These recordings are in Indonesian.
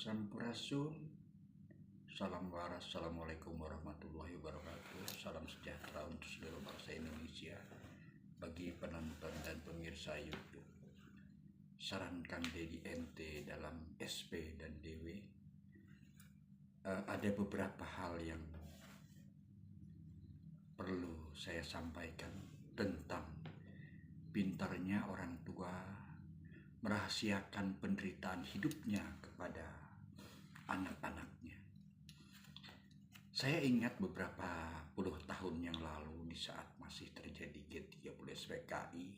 Sampurasun, salam waras, assalamualaikum warahmatullahi wabarakatuh. Salam sejahtera untuk seluruh bangsa Indonesia. Bagi penonton dan pemirsa YouTube, saran Kang Dedi MT dalam SP dan DW, ada beberapa hal yang perlu saya sampaikan tentang pintarnya orang tua merahasiakan penderitaan hidupnya kepada anak-anaknya. Saya ingat beberapa puluh tahun yang lalu di saat masih terjadi G30 SPKI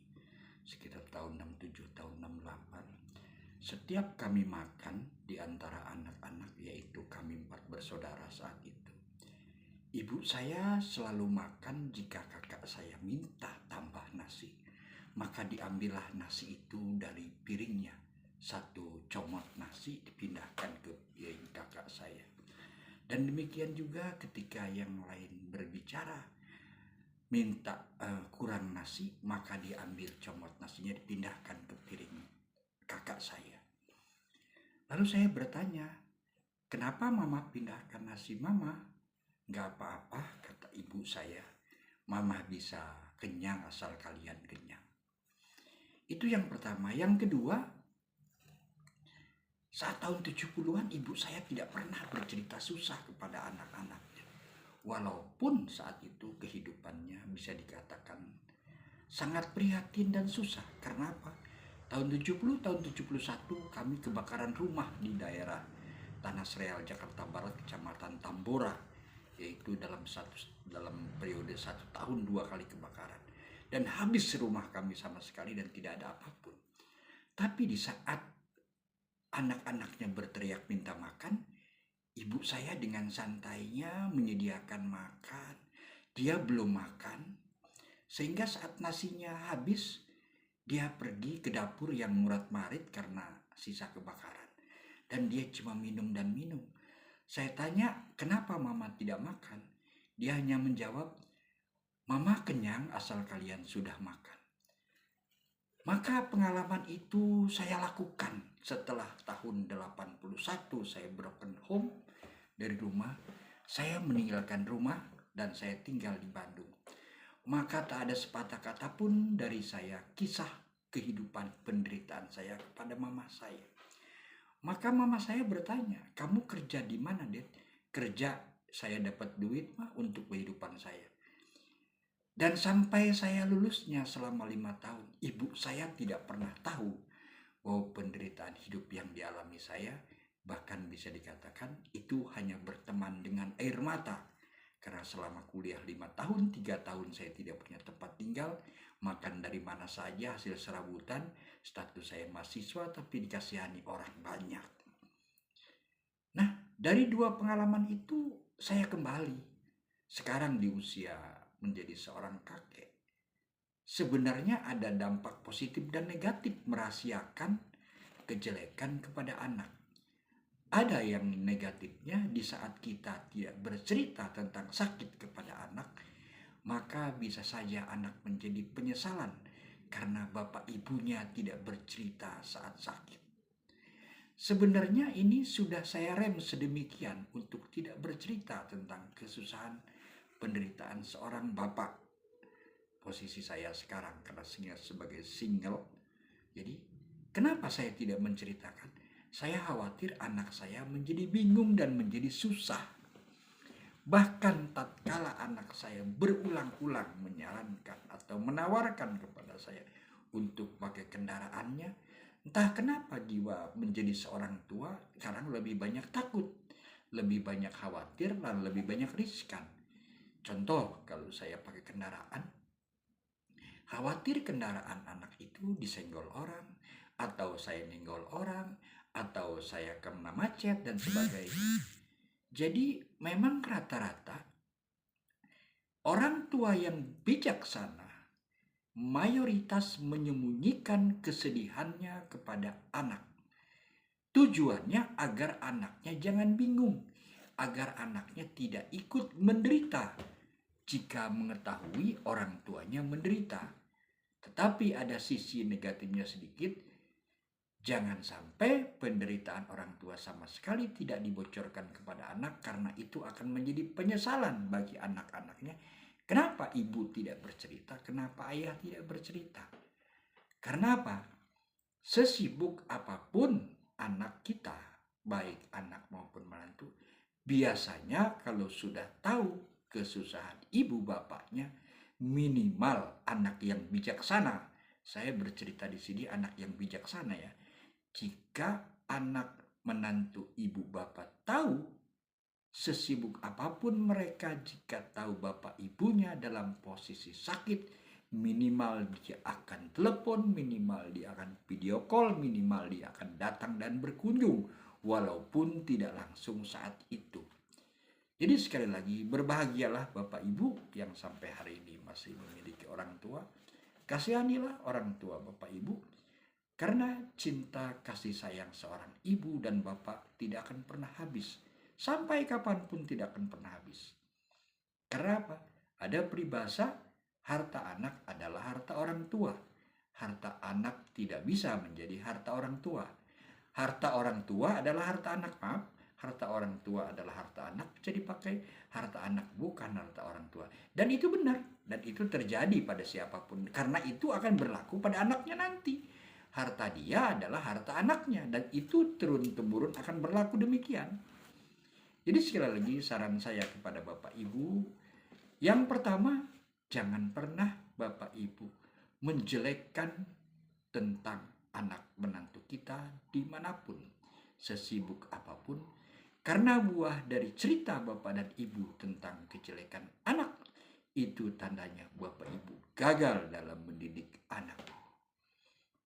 sekitar tahun 67 tahun 68. Setiap kami makan di antara anak-anak, yaitu kami 4 bersaudara saat itu, ibu saya selalu makan jika kakak saya minta tambah nasi. Maka diambillah nasi itu dari piringnya. Satu comot nasi dipindahkan ke piring kakak saya. Dan demikian juga ketika yang lain berbicara minta kurang nasi, maka diambil comot nasinya dipindahkan ke piring kakak saya. Lalu saya bertanya, kenapa mama pindahkan nasi mama? Gak apa-apa, kata ibu saya. Mama bisa kenyang asal kalian kenyang. Itu yang pertama. Yang kedua, saat tahun 70-an ibu saya tidak pernah bercerita susah kepada anak-anaknya. Walaupun saat itu kehidupannya bisa dikatakan sangat prihatin dan susah. Karena apa? Tahun 70, tahun 71 kami kebakaran rumah di daerah Tanah Sereal, Jakarta Barat, Kecamatan Tambora. Yaitu dalam periode 1 tahun 2 kali kebakaran. Dan habis rumah kami sama sekali dan tidak ada apapun. Tapi di saat anak-anaknya berteriak minta makan, ibu saya dengan santainya menyediakan makan. Dia belum makan, sehingga saat nasinya habis, dia pergi ke dapur yang murat-marit karena sisa kebakaran. Dan dia cuma minum dan minum. Saya tanya, kenapa mama tidak makan? Dia hanya menjawab, mama kenyang asal kalian sudah makan. Maka pengalaman itu saya lakukan setelah tahun 81 saya broken home dari rumah. Saya meninggalkan rumah dan saya tinggal di Bandung. Maka tak ada sepatah kata pun dari saya kisah kehidupan penderitaan saya kepada mama saya. Maka mama saya bertanya, kamu kerja di mana, Ded? Kerja, saya dapat duit mah untuk kehidupan saya. Dan sampai saya lulusnya selama 5 tahun, ibu saya tidak pernah tahu bahwa penderitaan hidup yang dialami saya, bahkan bisa dikatakan itu hanya berteman dengan air mata. Karena selama kuliah 5 tahun, 3 tahun saya tidak punya tempat tinggal, makan dari mana saja hasil serabutan, status saya mahasiswa tapi dikasihani orang banyak. Nah, dari 2 pengalaman itu saya kembali. Sekarang di usia menjadi seorang kakek, sebenarnya ada dampak positif dan negatif merahasiakan kejelekan kepada anak. Ada yang negatifnya di saat kita tidak bercerita tentang sakit kepada anak, maka bisa saja anak menjadi penyesalan karena bapak ibunya tidak bercerita saat sakit. Sebenarnya ini sudah saya rem sedemikian untuk tidak bercerita tentang kesusahan penderitaan seorang bapak. Posisi saya sekarang karena sebagai single. Jadi kenapa saya tidak menceritakan? Saya khawatir anak saya menjadi bingung dan menjadi susah. Bahkan tatkala anak saya berulang-ulang menyarankan atau menawarkan kepada saya untuk pakai kendaraannya, entah kenapa jiwa menjadi seorang tua sekarang lebih banyak takut, lebih banyak khawatir, dan lebih banyak riskan. Contoh, kalau saya pakai kendaraan, khawatir kendaraan anak itu disenggol orang, atau saya nenggol orang, atau saya kena macet, dan sebagainya. Jadi memang rata-rata orang tua yang bijaksana mayoritas menyembunyikan kesedihannya kepada anak. Tujuannya agar anaknya jangan bingung, agar anaknya tidak ikut menderita jika mengetahui orang tuanya menderita. Tetapi ada sisi negatifnya sedikit. Jangan sampai penderitaan orang tua sama sekali tidak dibocorkan kepada anak, karena itu akan menjadi penyesalan bagi anak-anaknya. Kenapa ibu tidak bercerita? Kenapa ayah tidak bercerita? Karena apa? Sesibuk apapun anak kita, baik anak maupun menantu, biasanya kalau sudah tahu kesusahan ibu bapaknya, minimal anak yang bijaksana. Saya bercerita di sini anak yang bijaksana ya. Jika anak menantu ibu bapak tahu, sesibuk apapun mereka, jika tahu bapak ibunya dalam posisi sakit, minimal dia akan telepon, minimal dia akan video call, minimal dia akan datang dan berkunjung, walaupun tidak langsung saat itu. Jadi sekali lagi, berbahagialah bapak ibu yang sampai hari ini masih memiliki orang tua. Kasihanilah orang tua bapak ibu, karena cinta kasih sayang seorang ibu dan bapak tidak akan pernah habis. Sampai kapanpun tidak akan pernah habis. Karena apa? Ada peribahasa, harta anak adalah harta orang tua. Harta anak tidak bisa menjadi harta orang tua. Harta orang tua adalah harta anak, maaf. Harta orang tua adalah harta anak, bisa dipakai. Harta anak bukan harta orang tua. Dan itu benar. Dan itu terjadi pada siapapun. Karena itu akan berlaku pada anaknya nanti. Harta dia adalah harta anaknya. Dan itu turun-temurun akan berlaku demikian. Jadi sekali lagi saran saya kepada Bapak Ibu, yang pertama, jangan pernah Bapak Ibu menjelekkan tentang anak menantu kita dimanapun, sesibuk apapun, karena buah dari cerita Bapak dan Ibu tentang kejelekan anak, itu tandanya Bapak Ibu gagal dalam mendidik anak.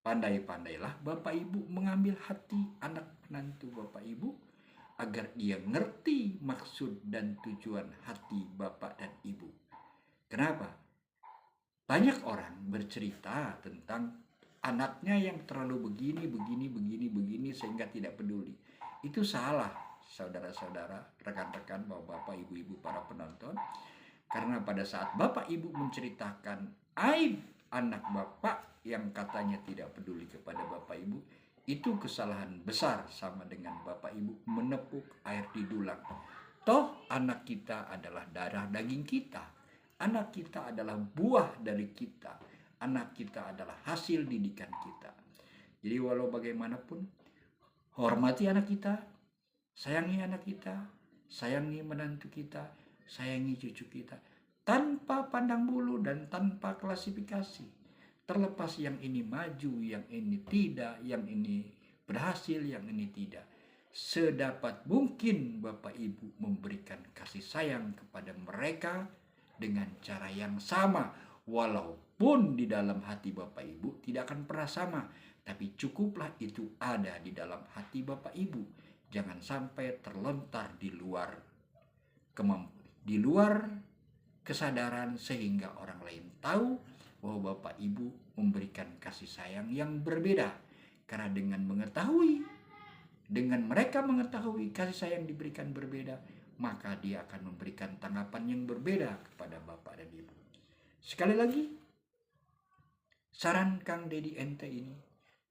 Pandai-pandailah Bapak Ibu mengambil hati anak menantu Bapak Ibu, agar dia ngerti maksud dan tujuan hati Bapak dan Ibu. Kenapa? Banyak orang bercerita tentang anaknya yang terlalu begini, sehingga tidak peduli. Itu salah, saudara-saudara, rekan-rekan, bapak, ibu-ibu, para penonton. Karena pada saat Bapak Ibu menceritakan aib anak Bapak yang katanya tidak peduli kepada Bapak Ibu, itu kesalahan besar, sama dengan Bapak Ibu menepuk air di dulang. Toh anak kita adalah darah daging kita. Anak kita adalah buah dari kita. Anak kita adalah hasil didikan kita. Jadi walau bagaimanapun, hormati anak kita, sayangi anak kita, sayangi menantu kita, sayangi cucu kita, tanpa pandang bulu dan tanpa klasifikasi. Terlepas yang ini maju, yang ini tidak, yang ini berhasil, yang ini tidak. Sedapat mungkin Bapak Ibu memberikan kasih sayang kepada mereka dengan cara yang sama. Walaupun di dalam hati Bapak Ibu tidak akan pernah sama, tapi cukuplah itu ada di dalam hati Bapak Ibu. Jangan sampai terlontar di luar kesadaran, sehingga orang lain tahu bahwa Bapak Ibu memberikan kasih sayang yang berbeda. Karena dengan mereka mengetahui kasih sayang diberikan berbeda, maka dia akan memberikan tanggapan yang berbeda kepada Bapak dan Ibu. Sekali lagi, saran Kang Dedi Ente ini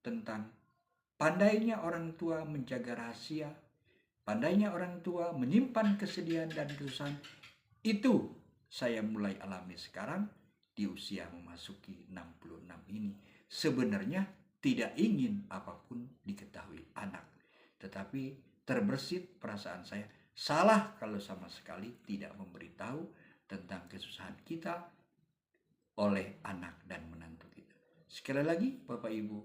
tentang pandainya orang tua menjaga rahasia, pandainya orang tua menyimpan kesedihan dan kesusahan, itu saya mulai alami sekarang di usia memasuki 66 ini. Sebenarnya tidak ingin apapun diketahui anak, tetapi terbersit perasaan saya salah kalau sama sekali tidak memberitahu tentang kesusahan kita oleh anak dan menantu kita. Sekali lagi Bapak Ibu,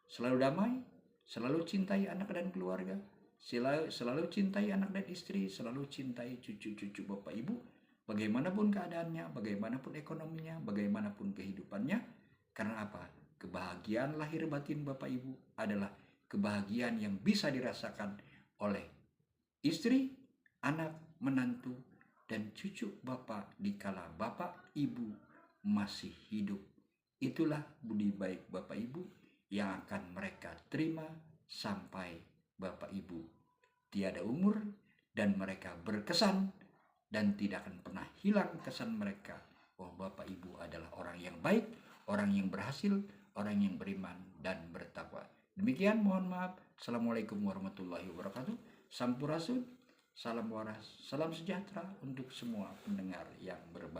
selalu damai, selalu cintai anak dan keluarga, selalu cintai anak dan istri, selalu cintai cucu-cucu Bapak Ibu, bagaimanapun keadaannya, bagaimanapun ekonominya, bagaimanapun kehidupannya. Karena apa? Kebahagiaan lahir batin Bapak Ibu adalah kebahagiaan yang bisa dirasakan oleh istri, anak, menantu, dan cucu Bapak dikala Bapak Ibu masih hidup. Itulah budi baik Bapak Ibu yang akan mereka terima sampai Bapak Ibu tiada umur, dan mereka berkesan dan tidak akan pernah hilang kesan mereka bahwa Bapak Ibu adalah orang yang baik, orang yang berhasil, orang yang beriman dan bertakwa. Demikian, mohon maaf. Assalamualaikum warahmatullahi wabarakatuh. Sampurasun, salam waras, salam sejahtera untuk semua pendengar yang berbahagia.